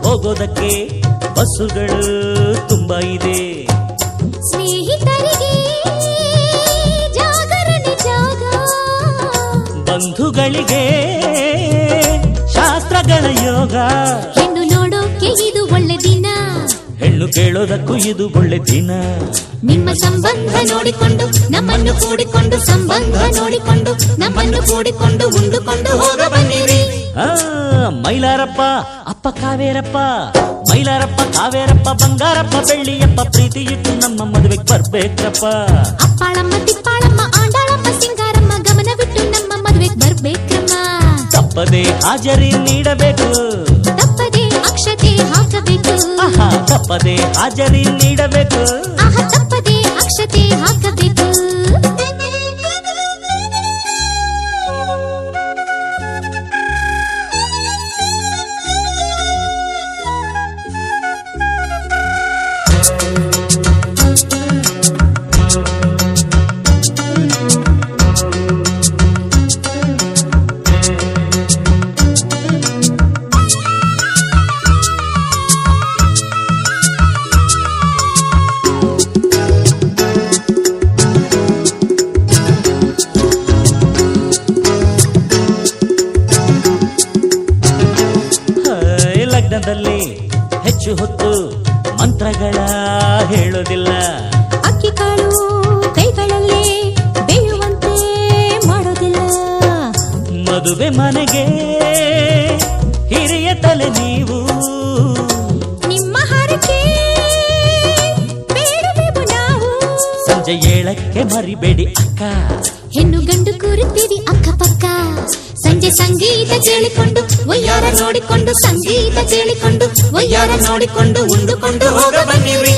ಹೋಗೋದಕ್ಕೆ ಬಸ್ಸುಗಳು ತುಂಬಾ ಇದೆ. ಸ್ನೇಹಿತರಿಗೆ ಜಾಗರಣೆ ಜಾಗ, ಬಂಧುಗಳಿಗೆ ಶಾಸ್ತ್ರಗಳ ಯೋಗ. ಹೆಣ್ಣು ನೋಡೋಕೆ ಇದು ಒಳ್ಳೆ ದಿನ, ಹೆಣ್ಣು ಕೇಳೋದಕ್ಕೂ ಇದು ಒಳ್ಳೆ ದಿನ. ನಿಮ್ಮ ಸಂಬಂಧ ನೋಡಿಕೊಂಡು ನಮ್ಮನ್ನು ಕೂಡಿಕೊಂಡು, ಸಂಬಂಧ ನೋಡಿಕೊಂಡು ನಮ್ಮನ್ನು ಕೂಡಿಕೊಂಡು ಉಂಡುಕೊಂಡು ಹೋಗ ಬನ್ನಿರಿ. ಮೈಲಾರಪ್ಪ ಅಪ್ಪ ಕಾವೇರಪ್ಪ, ಮೈಲಾರಪ್ಪ ಕಾವೇರಪ್ಪ ಬಂಗಾರಪ್ಪ ಬೆಳ್ಳಿಯಪ್ಪ, ಪ್ರೀತಿ ಇಟ್ಟು ನಮ್ಮ ಮದುವೆಗೆ ಬರ್ಬೇಕಪ್ಪ. ಅಪ್ಪಾಳಮ್ಮ ತಿಪ್ಪಾಳಮ್ಮ ಆಂಡಾಳಮ್ಮ ಸಿಂಗಾರಮ್ಮ ಗಮನವಿಟ್ಟು ನಮ್ಮ ಮದುವೆಗೆ ಬರ್ಬೇಕಮ್ಮ. ತಪ್ಪದೆ ಹಾಜರಿ ನೀಡಬೇಕು, ತಪ್ಪದೆ ಅಕ್ಷತೆ ಹಾಕಬೇಕು, ತಪ್ಪದೆ ಹಾಜರಿ ನೀಡಬೇಕು, ತಪ್ಪದೆ ಅಕ್ಷತೆ ಹಾಕಬೇಕು. ಲಗ್ನದಲ್ಲಿ ಹೆಚ್ಚು ಹೊತ್ತು ಮಂತ್ರಗಳ ಹೇಳೋದಿಲ್ಲ. ಅಕ್ಕಿ ಕಾಳು ಕೈಗಳಲ್ಲೇ ಬೇಯುವಂತೆ ಮಾಡೋದಿಲ್ಲ. ಮದುವೆ ಮನೆಗೆ ಹಿರಿಯ ತಲೆ ನೀವು, ನಿಮ್ಮ ಹರಕೆ ಬೇಡವೆವು ನಾವು. ಸಂಜೆ 7ಕ್ಕೆ ಮರಿಬೇಡಿ ಅಕ್ಕ, ಹೆಣ್ಣು ಗಂಡು ಕೂರುತ್ತೀವಿ ಅಕ್ಕಪಕ್ಕ. ಸಂಜೆ ಸಂಗೀತ ಕೇಳಿಕೊಂಡು ಒಯ್ಯಾರ ನೋಡಿಕೊಂಡು, ಸಂಗೀತ ಕೇಳಿಕೊಂಡು ಒಯ್ಯಾರ ನೋಡಿಕೊಂಡು ಉಂಡುಕೊಂಡು ಹೋಗ ಬನ್ನಿರಿ.